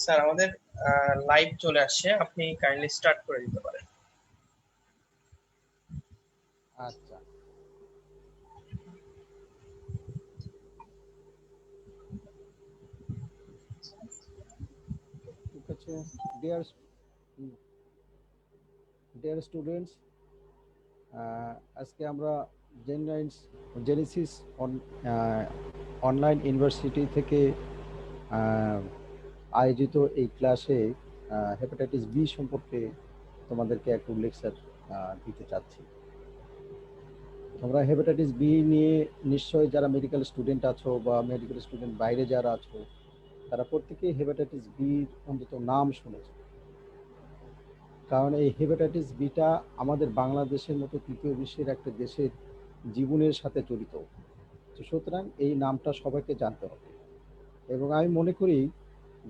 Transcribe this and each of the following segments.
Sir আমাদের live চলে আসছে, আপনি কাইন্ডলি স্টার্ট করে দিতে পারেন। আচ্ছা, ঠিক আছে। ডিয়ার ডিয়ার স্টুডেন্টস, আজকে আমরা জেনেসিস অনলাইন ইউনিভার্সিটি থেকে আয়োজিত এই ক্লাসে হেপাটাইটিস বি সম্পর্কে তোমাদেরকে একটু লেকচার দিতে চাচ্ছি। তোমরা হেপাটাইটিস বি নিয়ে নিশ্চয়ই যারা মেডিকেল স্টুডেন্ট আছো বা মেডিকেল স্টুডেন্ট বাইরে যারা আছো, তারা প্রত্যেকেই হেপাটাইটিস বির অন্তত নাম শুনেছে। কারণ এই হেপাটাইটিস বিটা আমাদের বাংলাদেশের মতো তৃতীয় বিশ্বের একটা দেশের জীবনের সাথে জড়িত। তো সুতরাং এই নামটা সবাইকে জানতে হবে, এবং আমি মনে করি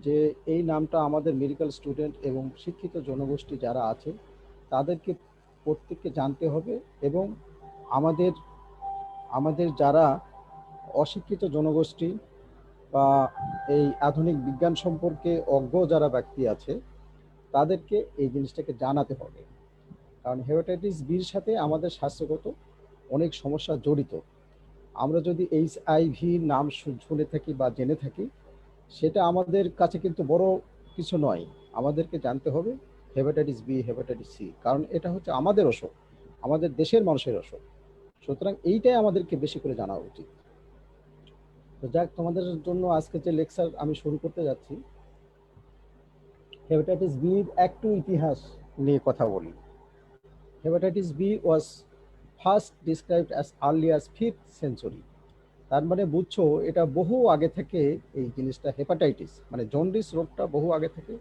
যে এই নামটা আমাদের মেডিকেল স্টুডেন্ট এবং শিক্ষিত জনগোষ্ঠী যারা আছে তাদেরকে প্রত্যেককে জানতে হবে, এবং আমাদের আমাদের যারা অশিক্ষিত জনগোষ্ঠী বা এই আধুনিক বিজ্ঞান সম্পর্কে অজ্ঞ যারা ব্যক্তি আছে তাদেরকে এই জিনিসটাকে জানাতে হবে। কারণ হেপাটাইটিস বির সাথে আমাদের স্বাস্থ্যগত অনেক সমস্যা জড়িত। আমরা যদি এইচআইভি নাম শুনে থাকি বা জেনে থাকি, সেটা আমাদের কাছে কিন্তু বড় কিছু নয়। আমাদেরকে জানতে হবে হেপাটাইটিস বি, হেপাটাইটিস সি, কারণ এটা হচ্ছে আমাদের অসুখ, আমাদের দেশের মানুষের অসুখ। সুতরাং এইটাই আমাদেরকে বেশি করে জানা উচিত। তো যাক, তোমাদের জন্য আজকে যে লেকচার আমি শুরু করতে যাচ্ছি, হেপাটাইটিস বির একটু ইতিহাস নিয়ে কথা বলি। Hepatitis B was first described as early as 5th century. তার মানে বুঝছো, এটা বহু আগে থেকে এই জিনিসটা হেপাটাইটিস মানে জন্ডিস রোগটা বহু আগে থেকে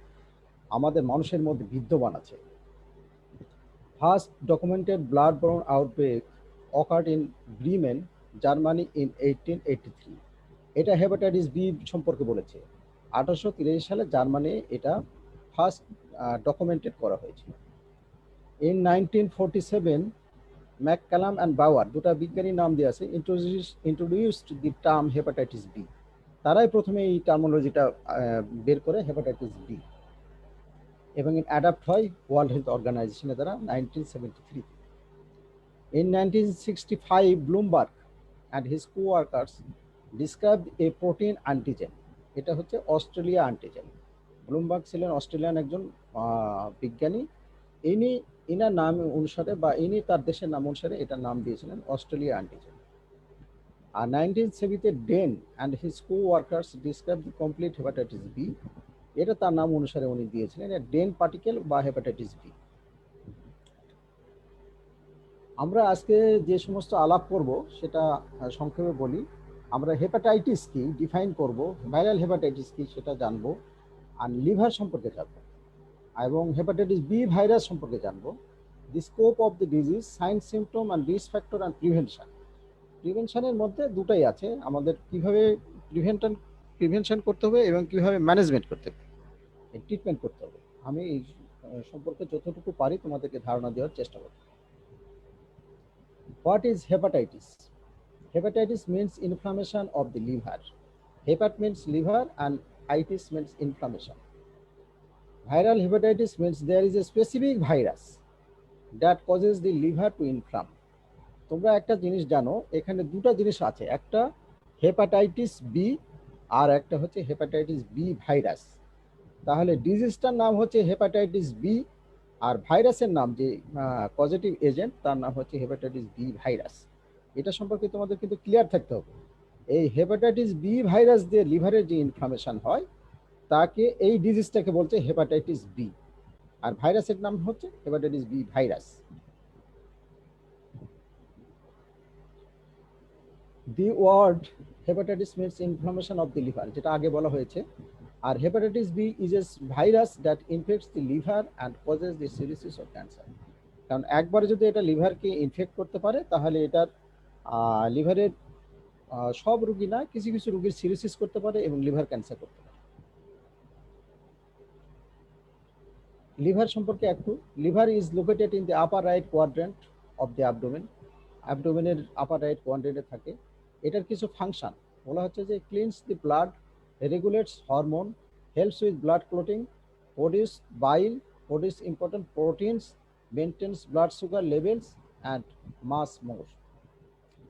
আমাদের মানুষের মধ্যে বিদ্যমান আছে। First documented blood borne outbreak occurred in Bremen, Germany in 1883। এটা হেপাটাইটিস বি সম্পর্কে বলেছে। 1883 সালে জার্মানি এটা ফার্স্ট ডকুমেন্টেড করা হয়েছিল। ইন 1947 ম্যাককালাম অ্যান্ড বাওয়ার, দুটা বিজ্ঞানীর নাম দিয়ে আছে, introduced the term hepatitis B. তারাই প্রথমে এই টার্মোলজিটা বের করে হেপাটাইটিস বি, এবং অ্যাডাপ্ট হয় ওয়ার্ল্ড হেলথ অর্গানাইজেশনের দ্বারা 1973। In 1965, Bloomberg and his co-workers described a protein antigen. এটা হচ্ছে অস্ট্রেলিয়া অ্যান্টিজেন। ব্লুমবার্গ ছিলেন অস্ট্রেলিয়ান একজন বিজ্ঞানী। ইনি ইনার নাম অনুসারে বা ইনি তার দেশের নাম অনুসারে এটার নাম দিয়েছিলেন অস্ট্রেলিয়া অ্যান্টিজেন। আর 1970-তে Dane and his co-workers describe the complete hepatitis B. এটা তার নাম অনুসারে উনি দিয়েছিলেন ডেন পার্টিকেল বা হেপাটাইটিস বি। আমরা আজকে যে সমস্ত আলাপ করব সেটা সংক্ষেপে বলি। আমরা হেপাটাইটিস কি ডিফাইন করব, ভাইরাল হেপাটাইটিস কি সেটা জানবো, আর লিভার সম্পর্কে জানবো, এবং হেপাটাইটিস বি ভাইরাস সম্পর্কে জানবো। The scope of the disease, sign, symptom and risk factor and prevention. প্রিভেনশনের মধ্যে দুটাই আছে, আমাদের কিভাবে প্রিভেনশন করতে হবে এবং কিভাবে ম্যানেজমেন্ট করতে হবে, ট্রিটমেন্ট করতে হবে। আমি এই সম্পর্কে যতটুকু পারি তোমাদেরকে ধারণা দেওয়ার চেষ্টা করব। What is hepatitis? Hepatitis means inflammation of the liver. Hepat means liver and itis means inflammation. Viral hepatitis means there is a specific virus that causes the liver to inflame. তোমরা একটা জিনিস জানো, এখানে দুটো জিনিস আছে, একটা হেপাটাইটিস বি আর একটা হচ্ছে হেপাটাইটিস বি ভাইরাস। তাহলে ডিজিজটার নাম হচ্ছে হেপাটাইটিস বি, আর ভাইরাসের নাম যে পজিটিভ এজেন্ট তার নাম হচ্ছে হেপাটাইটিস বি ভাইরাস। এটা সম্পর্কে তোমাদের কিন্তু ক্লিয়ার থাকতে হবে। এই হেপাটাইটিস বি ভাইরাস দিয়ে লিভারের যে ইনফ্লামেশন হয় তাকে, এই ডিজিজটাকে বলছে হেপাটাইটিস বি, আর ভাইরাসের নাম হচ্ছে hepatitis B virus. The word hepatitis means inflammation of the liver, যেটা আগে বলা হয়েছে। আর hepatitis B is a virus that infects the liver and causes the cirrhosis of cancer. কারণ একবারে যদি এটা লিভারকে ইনফেক্ট করতে পারে তাহলে এটার লিভারের সব রোগী না, কিছু কিছু রোগীর সিরিসিস করতে পারে এবং লিভার ক্যান্সার করতে পারে। লিভার সম্পর্কে একটু, liver is located in the upper right quadrant of the abdomen. অ্যাবডোমেনের আপার রাইট কোয়াড্রেন্টে থাকে। এটার কিছু ফাংশন বলা হচ্ছে যে cleans the blood, regulates hormone, helps with blood clotting, produce bile, produce important proteins, maintains blood sugar levels, and much more.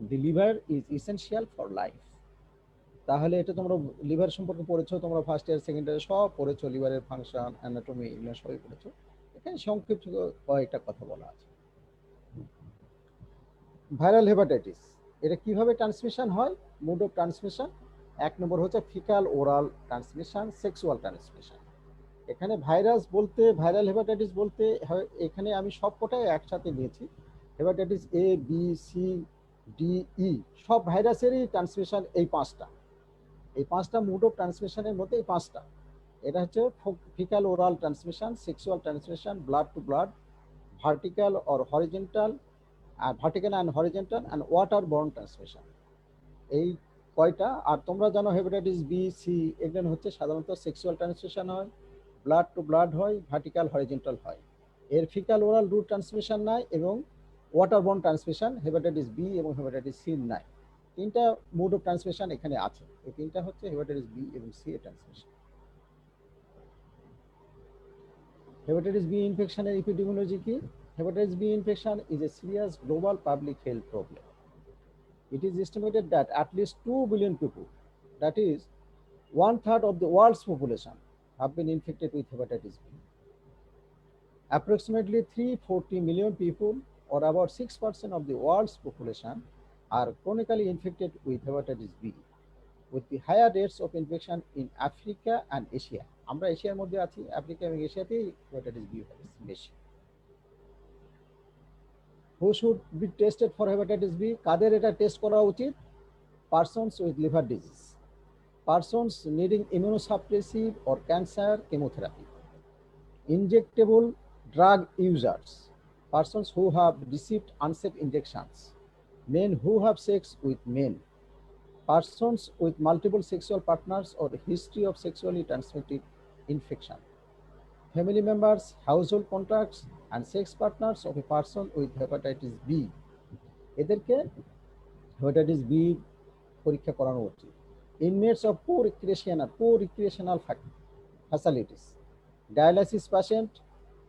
The liver is essential for life. তাহলে এটা তোমরা লিভার সম্পর্কে পড়েছো, তোমরা ফার্স্ট ইয়ার সেকেন্ড ইয়ারে সব পড়েছো, লিভারের ফাংশন, অ্যানাটমি, এগুলো সবই পড়েছো। এখানে সংক্ষিপ্ত কয়েকটা কথা বলা আছে। ভাইরাল হেপাটাইটিস, এটা কিভাবে ট্রান্সমিশন হয়? মোড অফ ট্রান্সমিশন, এক নম্বর হচ্ছে fecal oral transmission, sexual transmission. এখানে ভাইরাস বলতে, ভাইরাল হেপাটাইটিস বলতে এখানে আমি সবকটাই একসাথে নিয়েছি। Hepatitis A, B, C, D, E, সব ভাইরাসেরই ট্রান্সমিশন এই পাঁচটা। এই পাঁচটা মোড অফ ট্রান্সমিশনের মধ্যে এই পাঁচটা। এটা হচ্ছে fecal oral transmission, sexual transmission, blood to blood, vertical or horizontal, vertical and horizontal, and water borne transmission. এই কয়টা। আর তোমরা জানো হেপাটাইটিস বি, সি, এগুলো হচ্ছে সাধারণত সেক্সুয়াল ট্রান্সমিশন হয়, ব্লাড টু ব্লাড হয়, ভার্টিক্যাল হরিজেন্টাল হয়। এর ফিকাল ওরাল রুট ট্রান্সমিশন নাই এবং water borne transmission hepatitis B এবং হেপাটাইটিস সি নাই। তিনটা মোড অফ ট্রান্সমিশন এখানে আছে। এই তিনটা হচ্ছে হেপাটাইটিস বি এবং সি এর ট্রান্সমিশন। হেপাটাইটিস বি ইনফেকশনের এপিডেমিওলজি কি? Hepatitis B infection is a serious global public health problem. It is estimated that at least 2 billion people, that is 1/3 of the world's population, have been infected with hepatitis B. Approximately 340 million people, or about 6% of the world's population, are chronically infected with hepatitis B, with the higher rates of infection in Africa and Asia. আমরা এশিয়ার মধ্যে আছি, Africa এবং এশিয়াতেই hepatitis B virus বেশি। Who should be tested for hepatitis B? কাদের এটা test করা উচিত? Persons with liver disease, persons needing immunosuppressive or cancer chemotherapy, injectable drug users, persons who have received unsafe injections, men who have sex with men, persons with multiple sexual partners or history of sexually transmitted infection, family members, household contacts, and sex partners of a person with hepatitis B. এদেরকে hepatitis B পরীক্ষা করানো উচিত। Inmates of co-recreational facilities, dialysis patient,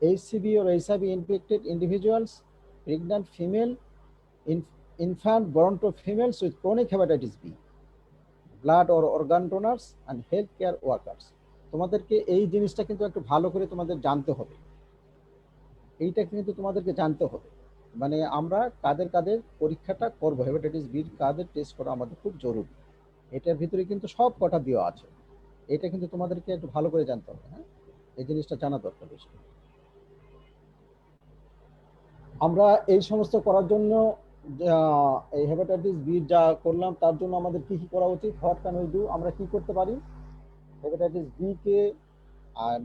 HCV or HIV infected individuals, pregnant female, infant born to females with chronic hepatitis B, blood or organ donors, and healthcare workers. তোমাদেরকে এই জিনিসটা কিন্তু একটু ভালো করে তোমাদের জানতে হবে। এইটা কিন্তু তোমাদেরকে জানতে হবে, মানে আমরা কাদের কাদের পরীক্ষাটা করবো, হেপাটাইটিস বি কাদের টেস্ট করা আমাদের খুব জরুরি। এটার ভিতরে কিন্তু সব কটা দেওয়া আছে। এটা কিন্তু তোমাদেরকে একটু ভালো করে জানতে হবে। হ্যাঁ, এই জিনিসটা জানা দরকার বেশি। আমরা এই সমস্ত করার জন্য এই হেপাটাইটিস বি যা করলাম তার জন্য আমাদের কি কি করা উচিত? What can we do? আমরা কি করতে পারি? হেপাটাইটিস বি কে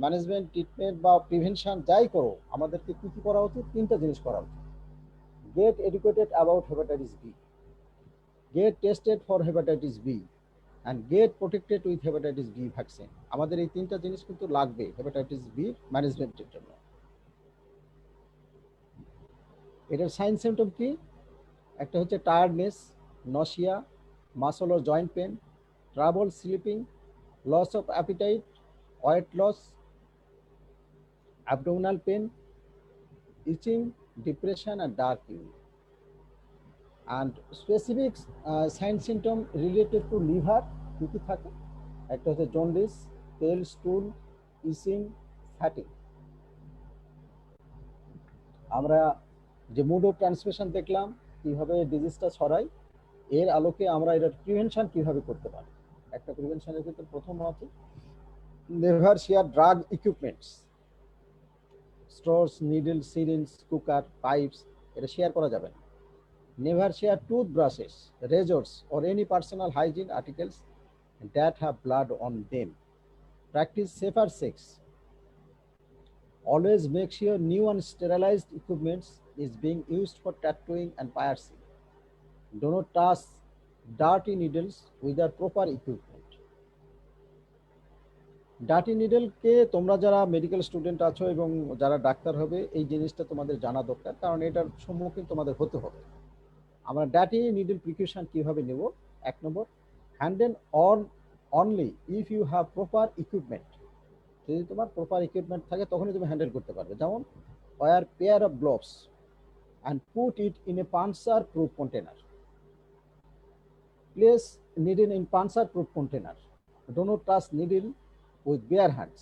ম্যানেজমেন্ট, ট্রিটমেন্ট বা প্রিভেনশন যাই করো, আমাদেরকে কি কি করা উচিত? তিনটা জিনিস করা উচিত। Get educated about hepatitis B, get tested for hepatitis B, and get protected with hepatitis B vaccine. আমাদের এই তিনটা জিনিস কিন্তু লাগবে হেপাটাইটিস বি ম্যানেজমেন্টের জন্য। এটার সাইন সিমটম কি? একটা হচ্ছে টায়ার্ডনেস, নশিয়া, মাসল ও joint pain, trouble sleeping, loss of appetite, weight loss, abdominal pain, itching, depression and dark urine. And specific sign symptom related to liver কী কী থাকে? একটা হচ্ছে জন্ডিস, পেল স্টুল, ইচিং, ফ্যাটিং। আমরা যে মোড অফ ট্রান্সমিশন দেখলাম কিভাবে ডিজিজটা ছড়ায়, এর আলোকে আমরা এটার প্রিভেনশন কিভাবে করতে পারি। একটা প্রিভেনশনের ক্ষেত্রে প্রথম আছে never share drug equipments, straws, needle, syringe, cooker, pipes, এটা শেয়ার করা যাবে না। Never share toothbrushes, razors or any personal hygiene articles that have blood on them. Practice safer sex. Always make sure new and sterilized equipment is being used for tattooing and piercing. Do not touch dirty needles without proper equipment. Dirty নিডলকে তোমরা যারা medical student আছো এবং যারা doctor হবে, এই জিনিসটা তোমাদের জানা দরকার, কারণ এটার সম্মুখীন তোমাদের হতে হবে। আমরা ডার্টি নিডল প্রিকশন কিভাবে নেব? এক নম্বর, handle only if you have proper equipment. যদি তোমার প্রপার ইকুইপমেন্ট থাকে তখনই তুমি হ্যান্ডেল করতে পারবে। যেমন wear pair of gloves and put it in a puncture proof container. Place needle in puncture proof container. Do not touch needle with bare hands.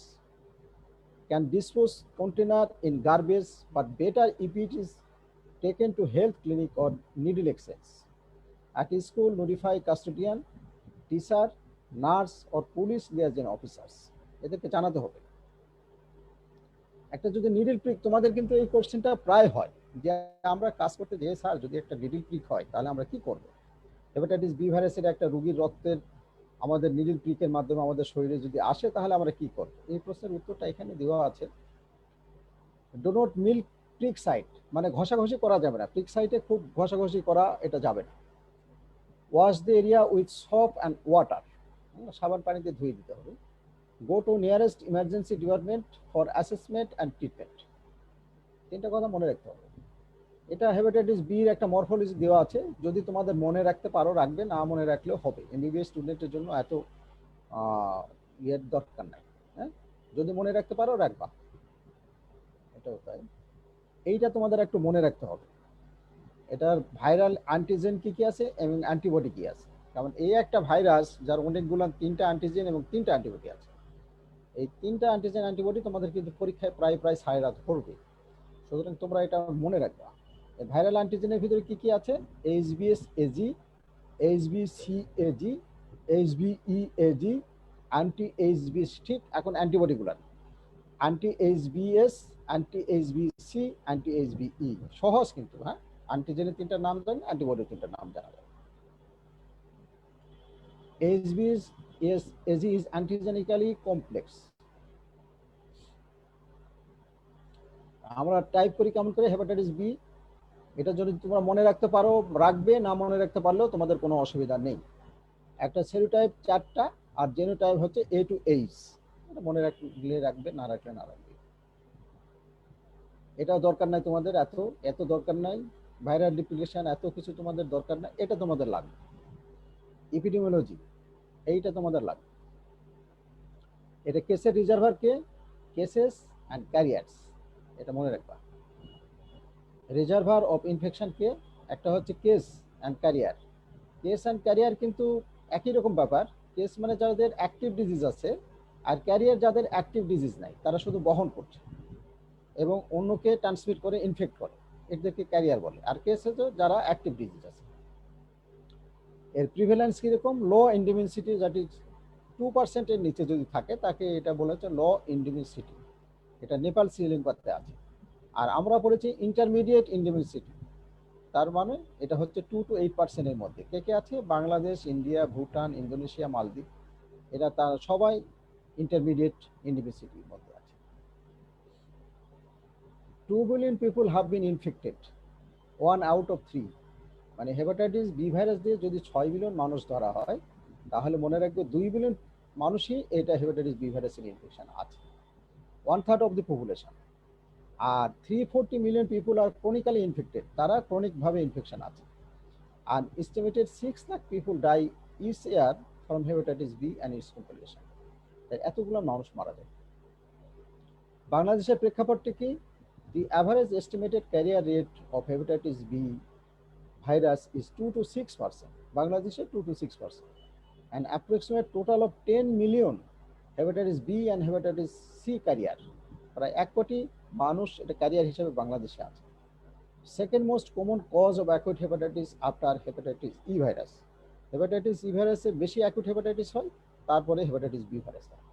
Can dispose container in garbage, but better if it is taken to health clinic or needle exchange. At school, notify custodian, teacher, nurse or police liaison officers. এদেরকে জানাতে হবে। একটা যদি needle prick, তোমাদের কিন্তু এই কোশ্চেনটা প্রায় হয় যে আমরা কাজ করতে যে স্যার যদি একটা নিডল প্রিক হয় তাহলে আমরা কি করব। হেপাটাইটিস বি ভাইরাসের একটা রোগীর রক্তের আমাদের নিডল প্রিকের মাধ্যমে আমাদের শরীরে যদি আসে তাহলে আমরা কি করব। এই প্রশ্নের উত্তরটা এখানে দেওয়া আছে। Do not milk prick site, মানে ঘষাঘষি করা যাবে না, প্রিক সাইটে খুব ঘষাঘষি করা এটা যাবে না। Wash the area with shop and water, সাবান পানিতে ধুয়ে দিতে হবে। Go to nearest emergency department for assessment and treatment. তিনটা কথা মনে রাখতে হবে। এটা হেপাটাইটিস বি এর একটা মরফোলজি দেওয়া আছে, যদি তোমাদের মনে রাখতে পারো রাখবে, না মনে রাখলেও হবে। এমবিবিএস স্টুডেন্টের জন্য এত ইয়ের দরকার নাই। হ্যাঁ, যদি মনে রাখতে পারো রাখবা, এটাও তাই। এইটা তোমাদের একটু মনে রাখতে হবে, এটার ভাইরাল অ্যান্টিজেন কি কি আছে এবং অ্যান্টিবডি কি আছে। কারণ এই একটা ভাইরাস যার অনেকগুলো 3টা অ্যান্টিজেন এবং 3টা অ্যান্টিবডি আছে। এই 3টা অ্যান্টিজেন অ্যান্টিবডি তোমাদের কিন্তু পরীক্ষায় প্রায় সাইরা ধরবে, সুতরাং তোমরা এটা মনে রাখবা। ভাইরাল অ্যান্টিজেনের ভিতরে কি কি আছে? এইচবিএস এজি, এইচবিসি Ag, HBe Ag, anti HBs. ঠিক, এখন অ্যান্টিবডিগুলো অ্যান্টি এইচবিএস, অ্যান্টি এইচবিসি, অ্যান্টি এইচবিই। সহজ কিন্তু। হ্যাঁ, অ্যান্টিজেনের 3টা নাম জানেন, অ্যান্টিবডির 3টা নাম জানা যায়। HBs Ag is antigenically complex. আমরা টাইপ করি কেমন করে হেপাটাইটিস বি, এটা যদি তোমরা মনে রাখতে পারো রাখবে, না মনে রাখতে পারলেও তোমাদের কোনো অসুবিধা নেই। একটা সেরোটাইপ 4টা আর জেনোটাইপ হচ্ছে এ টু এইচ। এটা মনে রাখলে রাখবে, না রাখলে না রাখবে। এটা দরকার নাই তোমাদের, এত দরকার নাই। ভাইরাল রিপ্লিকেশন এত কিছু তোমাদের দরকার নাই, এটা তোমাদের লাগবে। এপিডেমিওলজি এইটা তোমাদের লাগবে। এটা কেসের reservoir K? Cases and carriers, এটা মনে রাখবা। রিজার্ভার অফ ইনফেকশন কে? একটা হচ্ছে case and career. Case and career কিন্তু একই রকম ব্যাপার। কেস মানে যাদের অ্যাক্টিভ ডিজিজ আছে, আর ক্যারিয়ার যাদের অ্যাক্টিভ ডিজিজ নাই, তারা শুধু বহন করছে এবং অন্যকে ট্রান্সমিট করে, ইনফেক্ট করে, এদেরকে ক্যারিয়ার বলে। আর কেস হচ্ছে যারা অ্যাক্টিভ ডিজিজ আছে। এর প্রিভ্যালেন্স কিরকম? লো ইন্ডিমিউনিটি, দ্যাট ইজ 2%-এর নিচে যদি থাকে তাকে এটা বলা হচ্ছে লো ইন্ডিমিউনিটি। এটা নেপাল শ্রীলঙ্কাতে আছে। আর আমরা পড়েছি ইন্টারমিডিয়েট ইন্ডিমিউনিটি, তার মানে এটা হচ্ছে 2 to 8%-এর মধ্যে। কে কে আছে? বাংলাদেশ, ইন্ডিয়া, ভুটান, ইন্দোনেশিয়া, মালদ্বীপ, এরা তার সবাই ইন্টারমিডিয়েট ইন্ডিমিউনিটির মধ্যে আছে। 2 billion people have been infected, 1 out of 3। মানে হেপাটাইটিস বি ভাইরাস দিয়ে যদি 6 বিলিয়ন মানুষ ধরা হয়, তাহলে মনে রাখবে 2 বিলিয়ন মানুষই এটা হেপাটাইটিস বি ভাইরাসের ইনফেকশন আছে, 1/3 অফ দি পপুলেশন। আর 340 মিলিয়ন পিপল আর ক্রনিক্যালি ইনফেক্টেড, তারা ক্রনিকভাবে ইনফেকশন আছে। আর estimated 6 lakh people die each year from hepatitis B and its complication. তাই এতগুলো মানুষ মারা যায়। বাংলাদেশের প্রেক্ষাপটটি কি? The average estimated carrier rate of hepatitis B virus is 2 to 6%. Bangladesh 2 to 6%. An approximate total of 10 million hepatitis B and hepatitis C carrier, প্রায় 1 কোটি মানুষ এটা ক্যারিয়ার হিসেবে বাংলাদেশে আছে। Second most common cause of acute hepatitis after hepatitis E virus. Hepatitis E ভাইরাসে বেশি acute hepatitis হয়, তারপরে হেপাটাইটিস বি ভাইরাস হয়।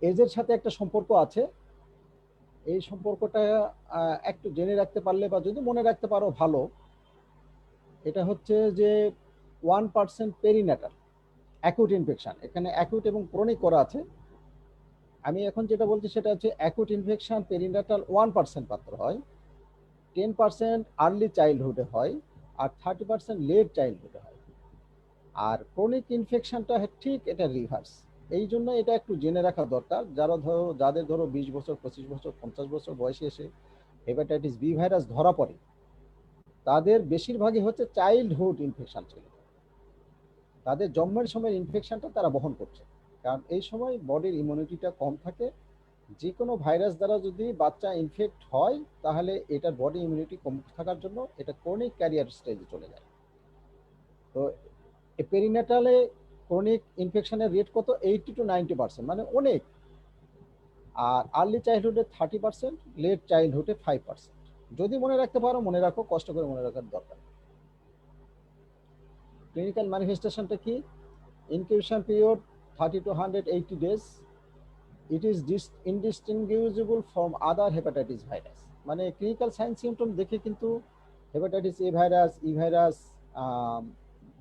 এজের সাথে একটা সম্পর্ক আছে, এই সম্পর্কটা একটু জেনে রাখতে পারলে বা যদি মনে রাখতে পারো ভালো। এটা হচ্ছে যে 1% পেরিন্যাটাল অ্যাকুট ইনফেকশন, এখানে অ্যাকুট এবং ক্রনিক করা আছে। আমি এখন যেটা বলছি সেটা হচ্ছে অ্যাকুট ইনফেকশন পেরিন্যাটাল 1% মাত্র হয়, 10% আর্লি চাইল্ডহুডে হয়, আর 30% লেট চাইল্ডহুডে হয়। আর ক্রনিক ইনফেকশনটা ঠিক এটা রিভার্স। এই জন্য এটা একটু জেনে রাখা দরকার। যাদের ধরো 20 বছর, 25 বছর, 50 বছর বয়সে এসে হেপাটাইটিস বি ভাইরাস ধরা পড়ে, তাদের বেশিরভাগই হচ্ছে চাইল্ডহুড ইনফেকশন ছিল, তাদের জন্মের সময় ইনফেকশনটা তারা বহন করছে। কারণ এই সময় বডির ইমিউনিটিটা কম থাকে। যে কোনো ভাইরাস দ্বারা যদি বাচ্চা ইনফেক্ট হয় তাহলে এটার বডি ইমিউনিটি কম থাকার জন্য এটা ক্রনিক ক্যারিয়ার স্টেজে চলে যায়। তো পেরিনেটালে ক্রনিক ইনফেকশনের রেট কত? 80 to 90%, মানে অনেক। আর আর্লি চাইল্ডহুডে 30%, লেট চাইল্ডহুডে 5%। যদি মনে রাখতে পারো মনে রাখো, কষ্ট করে মনে রাখার দরকার। ক্লিনিক্যাল ম্যানিফেস্টেশনটা কি? Incubation period 30 to 180 days। It is indistinguishable from other hepatitis virus. মানে ক্লিনিক্যাল সাইন সিমটম দেখে কিন্তু hepatitis A virus, E virus,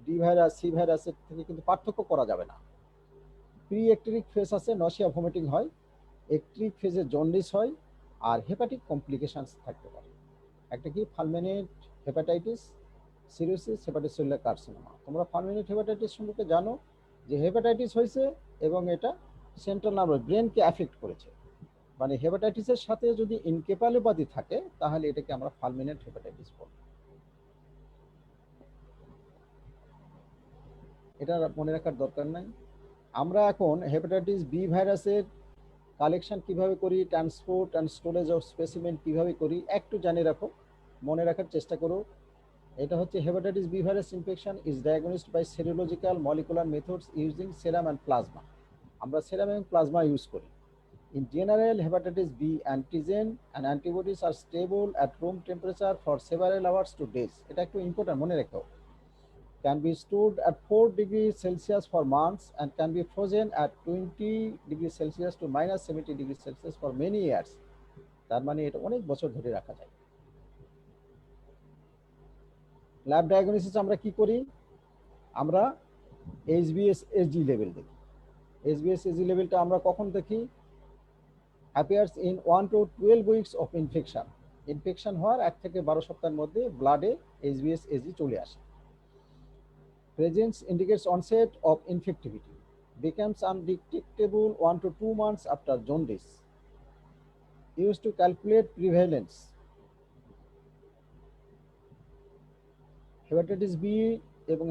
D virus, C ভাইরাসের থেকে কিন্তু পার্থক্য করা যাবে না। প্রি একটিরিক ফেজ আছে, নসিয়া ভমিটিং হয়। একটিরিক ফেজে জন্ডিস হয়। আর হেপাটিক কমপ্লিকেশনস থাকতে পারে। একটা কি? ফালমিনেট হেপাটাইটিস, সিরোসিস, হেপাটোসেলুলার কার্সিনোমা। তোমরা ফালমিনেট হেপাটাইটিস সম্পর্কে জানো যে হেপাটাইটিস হয়েছে এবং এটা সেন্ট্রাল নার্ভাস ব্রেনকে অ্যাফেক্ট করেছে। মানে হেপাটাইটিসের সাথে যদি ইনকেফালোপ্যাথি থাকে তাহলে এটাকে আমরা ফালমিনেট হেপাটাইটিস বলি। এটা মনে রাখার দরকার নাই। আমরা এখন হেপাটাইটিস বি ভাইরাসের কালেকশন কিভাবে করি, transport and storage of specimen কিভাবে করি একটু জানে রাখো, মনে রাখার চেষ্টা করো। এটা হচ্ছে hepatitis B virus infection is diagnosed by serological molecular methods using serum and plasma. আমরা সেরাম এবং প্লাজমা ইউজ করি। In general, hepatitis B antigen and antibodies are stable at room temperature for several hours to days. এটা একটু important, মনে রেখো। Can be stored at 4 degrees Celsius for months and can be frozen at 20 degrees Celsius to minus 70 degrees Celsius for many years. তার মানে এটা অনেক বছর ধরে রাখা যায়। ল্যাব ডায়াগনোসিস আমরা কি করি? আমরা HbS-Ag লেভেল দেখি। HbS-Ag লেভেলটা আমরা কখন দেখি? appears in 1 to 12 weeks of infection. Infection হওয়ার 1 থেকে 12 সপ্তাহের মধ্যে ব্লাডে HbS-Ag চলে আসে। Presence indicates onset of infectivity. Becomes undetectable 1 to 2 months after jaundice. Used to calculate prevalence. Hepatitis B এবং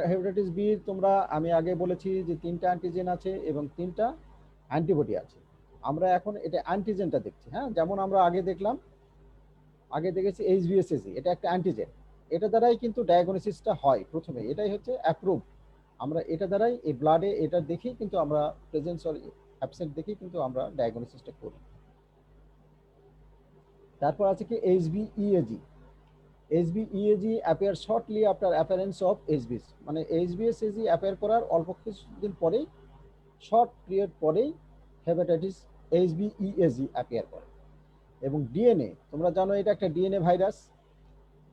হেপাটাইটিস বি তোমরা, আমি আগে বলেছি যে 3টা অ্যান্টিজেন আছে এবং 3টা অ্যান্টিবডি আছে। আমরা এখন এটা অ্যান্টিজেনটা দেখছি। হ্যাঁ, যেমন আমরা আগে দেখেছি HbS-Ag, এটা একটা অ্যান্টিজেন। এটা দ্বারাই কিন্তু ডায়াগনোসিসটা হয় প্রথমে, এটাই হচ্ছে অ্যাপ্রুভ। আমরা এটা দ্বারাই এই ব্লাডে এটা দেখি কিন্তু আমরা প্রেজেন্স অর অ্যাবসেন্ট দেখি কিন্তু আমরা ডায়াগনোসিসটা করি। তারপর আছে কি HbEAg। HbEAg appear shortly after appearance of HbS, মানে HbS-Ag অ্যাপিয়ার করার অল্প কিছুদিন পরেই, শর্ট পিরিয়ড পরেই হেপাটাইটিস HbEAg অ্যাপিয়ার করে। এবং ডিএনএ, তোমরা জানো এটা একটা ডিএনএ ভাইরাস।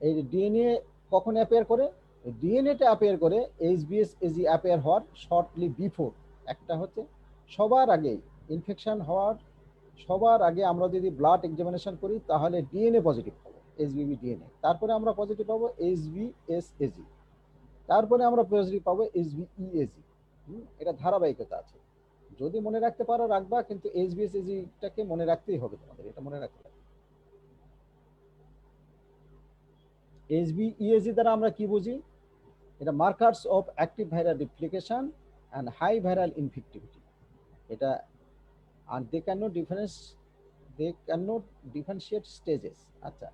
এই ডিএনএ কখন অ্যাপিয়ার করে? ডিএনএটা অ্যাপিয়ার করে HbS-Ag অ্যাপিয়ার হওয়ার শর্টলি বিফোর। একটা হচ্ছে সবার আগে ইনফেকশন হওয়ার সবার আগে আমরা যদি ব্লাড এক্সামিনেশন করি তাহলে ডিএনএ পজিটিভ পাবো, HBV ডিএনএ। তারপরে আমরা পজিটিভ পাবো HbS-Ag, তারপরে আমরা পজিটিভ পাবো HbEAg। এটা ধারাবাহিকতা আছে। যদি মনে রাখতে পারো রাখবা, কিন্তু HbS-Agটাকে মনে রাখতেই হবে তোমাদের, এটা মনে রাখতে হবে। HbEAg দ্বারা আমরা কি বুঝি? এটা markers of active viral replication and high viral infectivity. এটা আর they can not differentiate stages. আচ্ছা,